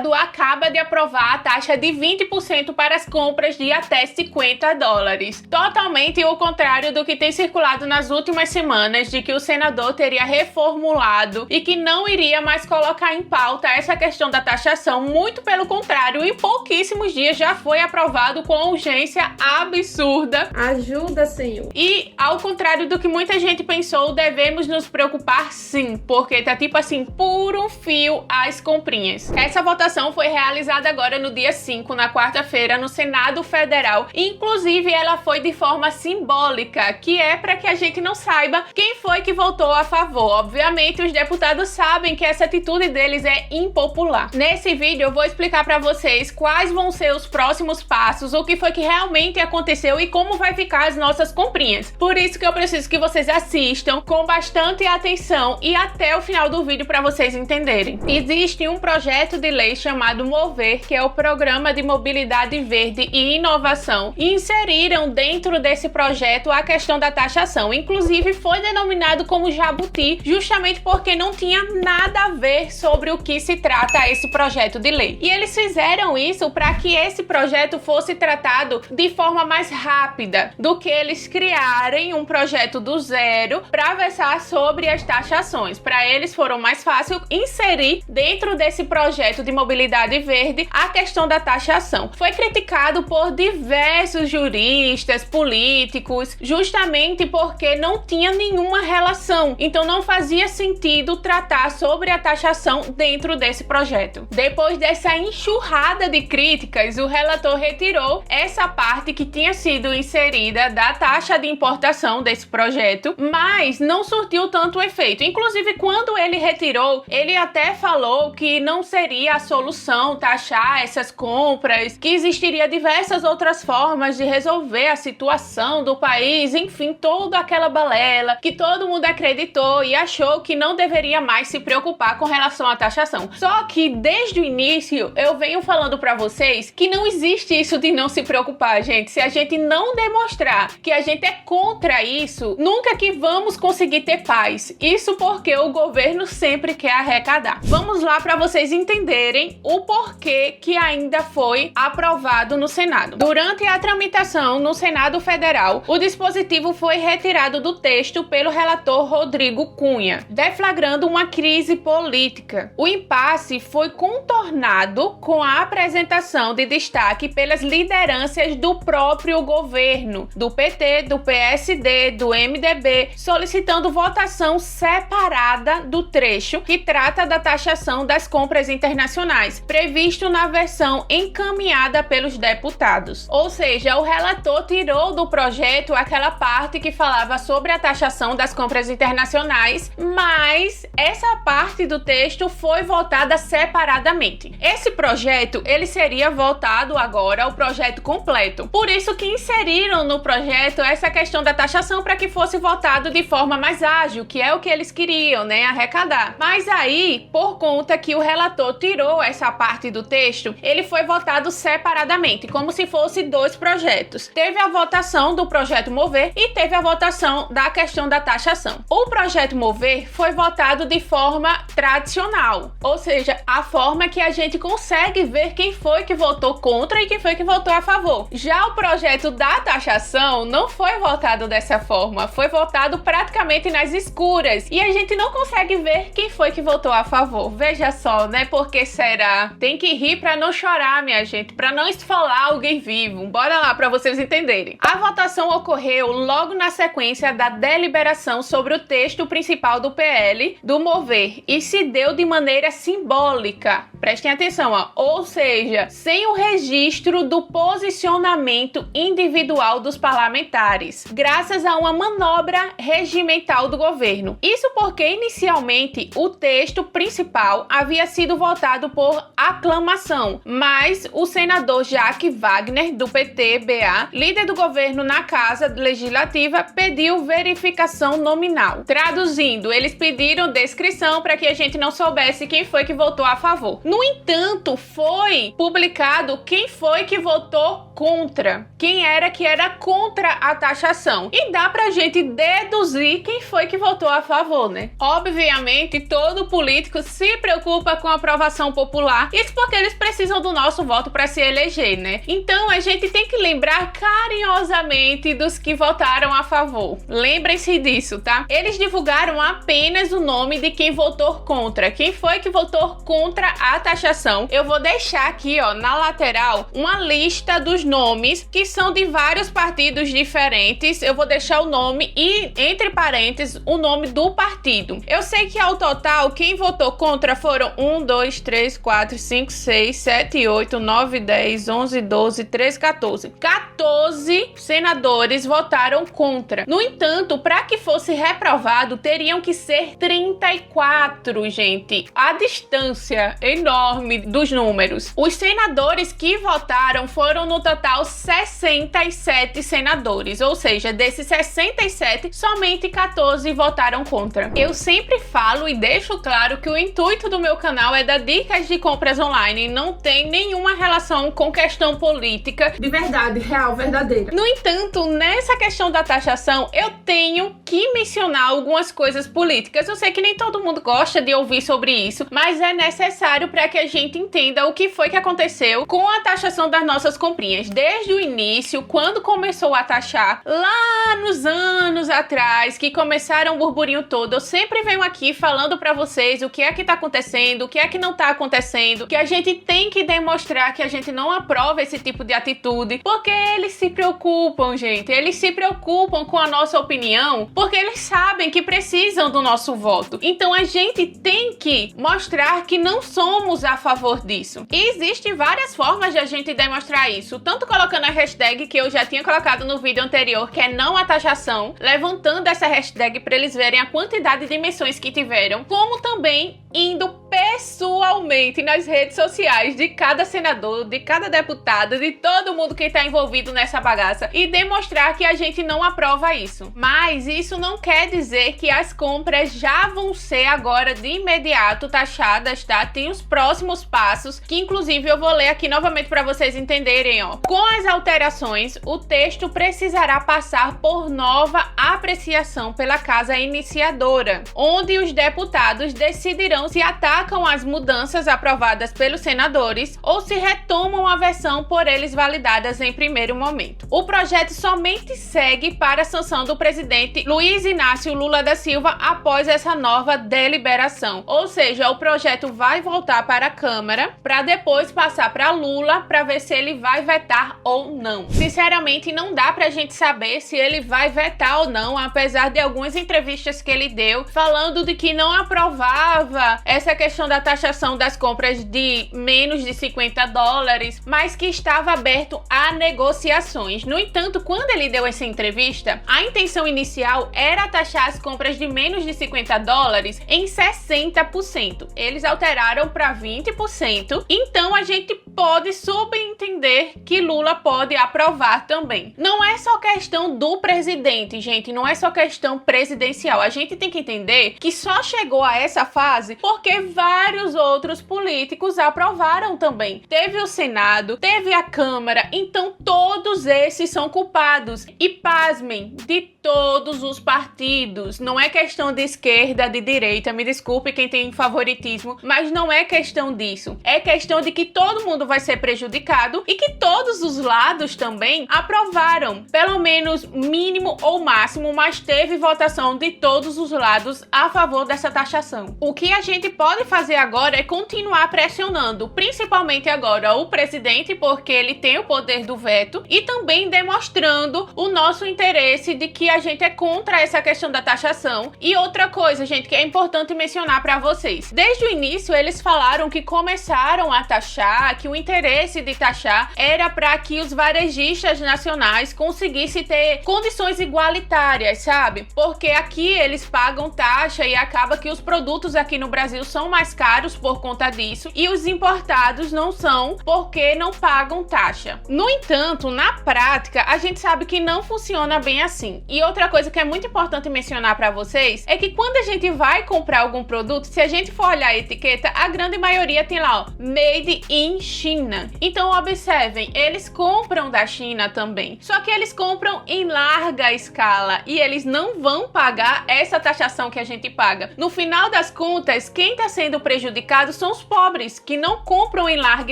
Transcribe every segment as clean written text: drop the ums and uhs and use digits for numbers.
Senado acaba de aprovar a taxa de 20% para as compras de até $50. Totalmente o contrário do que tem circulado nas últimas semanas, de que o senador teria reformulado e que não iria mais colocar em pauta essa questão da taxação. Muito pelo contrário, em pouquíssimos dias já foi aprovado com urgência absurda. Ajuda, Senhor. E, ao contrário do que muita gente pensou, devemos nos preocupar sim, porque tá tipo assim, por um fio as comprinhas. Essa votação foi realizada agora no dia 5, na quarta-feira, no Senado Federal. Inclusive, ela foi de forma simbólica, que é para que a gente não saiba quem foi que votou a favor. Obviamente, os deputados sabem que essa atitude deles é impopular. Nesse vídeo, eu vou explicar para vocês quais vão ser os próximos passos, o que foi que realmente aconteceu e como vai ficar as nossas comprinhas. Por isso que eu preciso que vocês assistam com bastante atenção e até o final do vídeo para vocês entenderem. Existe um projeto de lei chamado Mover, que é o Programa de Mobilidade Verde e Inovação, e inseriram dentro desse projeto a questão da taxação. Inclusive, foi denominado como jabuti, justamente porque não tinha nada a ver sobre o que se trata esse projeto de lei. E eles fizeram isso para que esse projeto fosse tratado de forma mais rápida do que eles criarem um projeto do zero para versar sobre as taxações. Para eles foram mais fácil inserir dentro desse projeto de mobilidade verde a questão da taxação. Foi criticado por diversos juristas, políticos, justamente porque não tinha nenhuma relação. Então não fazia sentido tratar sobre a taxação dentro desse projeto. Depois dessa enxurrada de críticas, o relator retirou essa parte que tinha sido inserida da taxa de importação desse projeto, mas não surtiu tanto efeito. Inclusive, quando ele retirou, ele até falou que não seria a solução taxar essas compras, que existiria diversas outras formas de resolver a situação do país, enfim, toda aquela balela que todo mundo acreditou e achou que não deveria mais se preocupar com relação à taxação. Só que desde o início eu venho falando para vocês que não existe isso de não se preocupar, gente. Se a gente não demonstrar que a gente é contra isso, nunca que vamos conseguir ter paz. Isso porque o governo sempre quer arrecadar. Vamos lá para vocês entenderem o porquê que ainda foi aprovado no Senado. Durante a tramitação no Senado Federal, o dispositivo foi retirado do texto pelo relator Rodrigo Cunha, deflagrando uma crise política. O impasse foi contornado com a apresentação de destaque pelas lideranças do próprio governo, do PT, do PSD, do MDB, solicitando votação separada do trecho que trata da taxação das compras internacionais, previsto na versão encaminhada pelos deputados. Ou seja, o relator tirou do projeto aquela parte que falava sobre a taxação das compras internacionais, mas essa parte do texto foi votada separadamente. Esse projeto, ele seria votado agora ao projeto completo. Por isso que inseriram no projeto essa questão da taxação para que fosse votado de forma mais ágil, que é o que eles queriam, né, arrecadar. Mas aí, por conta que o relator tirou essa parte do texto, ele foi votado separadamente, como se fosse dois projetos. Teve a votação do projeto Mover e teve a votação da questão da taxação. O projeto Mover foi votado de forma tradicional, ou seja, a forma que a gente consegue ver quem foi que votou contra e quem foi que votou a favor. Já o projeto da taxação não foi votado dessa forma, foi votado praticamente nas escuras e a gente não consegue ver quem foi que votou a favor. Veja só, né? Por que será? Tem que rir pra não chorar, minha gente, pra não esfolar alguém vivo. Bora lá pra vocês entenderem. A votação ocorreu logo na sequência da deliberação sobre o texto principal do PL do Mover e se deu de maneira simbólica. Prestem atenção, ó. Ou seja, sem o registro do posicionamento individual dos parlamentares, graças a uma manobra regimental do governo. Isso porque inicialmente o texto principal havia sido votado por aclamação, mas o senador Jacques Wagner, do PT-BA, líder do governo na Casa Legislativa, pediu verificação nominal. Traduzindo, eles pediram descrição para que a gente não soubesse quem foi que votou a favor. No entanto, foi publicado quem foi que votou contra, quem era que era contra a taxação. E dá pra gente deduzir quem foi que votou a favor, né? Obviamente, todo político se preocupa com a aprovação popular, isso porque eles precisam do nosso voto para se eleger, né? Então a gente tem que lembrar carinhosamente dos que votaram a favor. Lembrem-se disso, tá? Eles divulgaram apenas o nome de quem votou contra. Quem foi que votou contra a taxação? Eu vou deixar aqui, ó, na lateral, uma lista dos nomes que são de vários partidos diferentes. Eu vou deixar o nome e, entre parênteses, o nome do partido. Eu sei que ao total, quem votou contra foram 1, 2, 3, 4, 5, 6, 7, 8, 9, 10, 11, 12, 13, 14. 14 senadores votaram contra. No entanto, para que fosse reprovado, teriam que ser 34, gente. A distância enorme dos números. Os senadores que votaram foram no total 67 senadores, ou seja, desses 67, somente 14 votaram contra. Eu sempre falo e deixo claro que o intuito do meu canal é dar dicas de compras online, não tem nenhuma relação com questão política de verdade, real, verdadeira. No entanto, nessa questão da taxação, eu tenho que mencionar algumas coisas políticas. Eu sei que nem todo mundo gosta de ouvir sobre isso, mas é necessário para que a gente entenda o que foi que aconteceu com a taxação das nossas comprinhas. Desde o início, quando começou a taxar, lá nos anos atrás, que começaram o burburinho todo, eu sempre venho aqui falando para vocês o que é que tá acontecendo, o que é que não tá acontecendo, que a gente tem que demonstrar que a gente não aprova esse tipo de atitude, porque eles se preocupam, gente, eles se preocupam com a nossa opinião, porque eles sabem que precisam do nosso voto. Então a gente tem que mostrar que não somos a favor disso. E existem várias formas de a gente demonstrar isso, tanto colocando a hashtag que eu já tinha colocado no vídeo anterior, que é não a taxação, levantando essa hashtag para eles verem a quantidade de menções que tiveram, como também indo pessoalmente nas redes sociais de cada senador, de cada deputado, de todo mundo que está envolvido nessa bagaça e demonstrar que a gente não aprova isso. Mas isso não quer dizer que as compras já vão ser agora de imediato taxadas, tá? Tem os próximos passos, que inclusive eu vou ler aqui novamente para vocês entenderem, ó. Com as alterações, o texto precisará passar por nova apreciação pela casa iniciadora, onde os deputados decidirão se atacam as mudanças aprovadas pelos senadores ou se retomam a versão por eles validadas em primeiro momento. O projeto somente segue para a sanção do presidente Luiz Inácio Lula da Silva após essa nova deliberação. Ou seja, o projeto vai voltar para a Câmara para depois passar para Lula para ver se ele vai vetar ou não. Sinceramente, não dá pra gente saber se ele vai vetar ou não, apesar de algumas entrevistas que ele deu falando de que não aprovava essa questão da taxação das compras de menos de $50, mas que estava aberto a negociações. No entanto, quando ele deu essa entrevista, a intenção inicial era taxar as compras de menos de $50 em 60%. Eles alteraram para 20%, então a gente pode subentender que Lula pode aprovar também. Não é só questão do presidente, gente, não é só questão presidencial. A gente tem que entender que só chegou a essa fase porque vários outros políticos aprovaram também. Teve o Senado, teve a Câmara, então todos esses são culpados. E pasmem, de todos os partidos. Não é questão de esquerda, de direita, me desculpe quem tem favoritismo, mas não é questão disso. É questão de que todo mundo vai ser prejudicado e que todos os lados também aprovaram, pelo menos mínimo ou máximo, mas teve votação de todos os lados a favor dessa taxação. O que a gente pode fazer agora é continuar pressionando, principalmente agora o presidente, porque ele tem o poder do veto, e também demonstrando o nosso interesse de que a gente é contra essa questão da taxação. E outra coisa, gente, que é importante mencionar para vocês. Desde o início, eles falaram que começaram a taxar, que o interesse de taxar era para que os varejistas nacionais conseguissem ter condições igualitárias, sabe? Porque aqui eles pagam taxa e acaba que os produtos aqui no Brasil são mais caros por conta disso e os importados não são porque não pagam taxa. No entanto, na prática, a gente sabe que não funciona bem assim. E outra coisa que é muito importante mencionar pra vocês é que quando a gente vai comprar algum produto, se a gente for olhar a etiqueta, a grande maioria tem lá, ó, Made in China. Então observem, eles compram da China também. Só que eles compram em larga escala e eles não vão pagar essa taxação que a gente paga. No final das contas, quem está sendo prejudicado são os pobres, que não compram em larga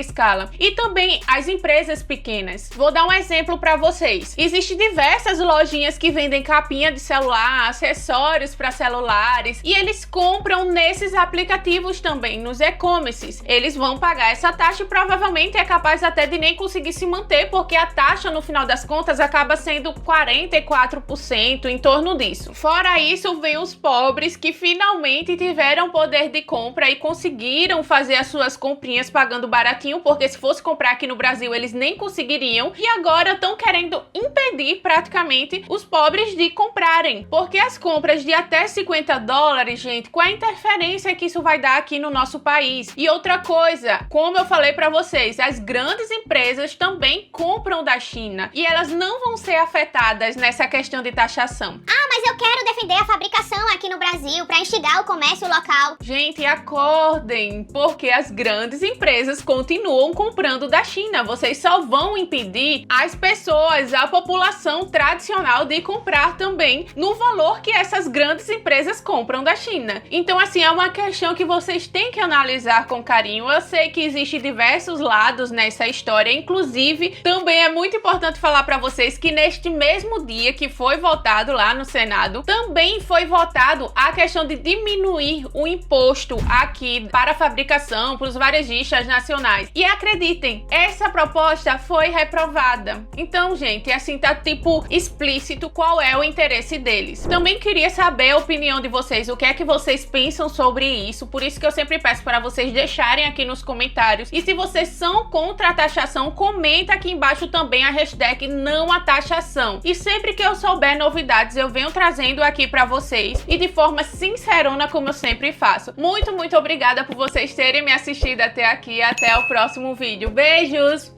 escala. E também as empresas pequenas. Vou dar um exemplo para vocês. Existem diversas lojinhas que vendem capinha de celular, acessórios para celulares, e eles compram nesses aplicativos também, nos e-commerces. Eles vão pagar essa taxa e provavelmente é capaz até de nem conseguir se manter, porque a taxa no final das contas acaba sendo 44%, em torno disso. Fora isso, vem os pobres que finalmente tiveram poder de compra e conseguiram fazer as suas comprinhas pagando baratinho, porque se fosse comprar aqui no Brasil eles nem conseguiriam, e agora estão querendo impedir praticamente os pobres de comprarem, porque as compras de até 50 dólares, gente, qual a interferência que isso vai dar aqui no nosso país? E outra coisa, como eu falei pra vocês, as grandes empresas também compram da China e elas não vão ser afetadas nessa questão de taxação. Ah, mas eu quero defender a fabricação aqui no Brasil para instigar o comércio local. Gente, acordem, porque as grandes empresas continuam comprando da China. Vocês só vão impedir as pessoas, a população tradicional de comprar também no valor que essas grandes empresas compram da China. Então, assim, é uma questão que vocês têm que analisar com carinho. Eu sei que existem diversos lados nessa história, inclusive, também é muito importante falar para vocês que neste mesmo dia que foi votado lá no Senado, também foi votado a questão de diminuir o imposto aqui para a fabricação, para os varejistas nacionais. E acreditem, essa proposta foi reprovada. Então, gente, assim, tá tipo explícito qual é o interesse deles. Também queria saber a opinião de vocês, o que é que vocês pensam sobre isso, por isso que eu sempre peço para vocês deixarem aqui nos comentários. E se vocês são contra a taxação, comenta aqui embaixo também a hashtag não a taxação. E sempre que eu souber novidades, eu venho trazendo aqui para vocês e de forma sincerona, como eu sempre faço. Muito obrigada por vocês terem me assistido até aqui. Até o próximo vídeo. Beijos!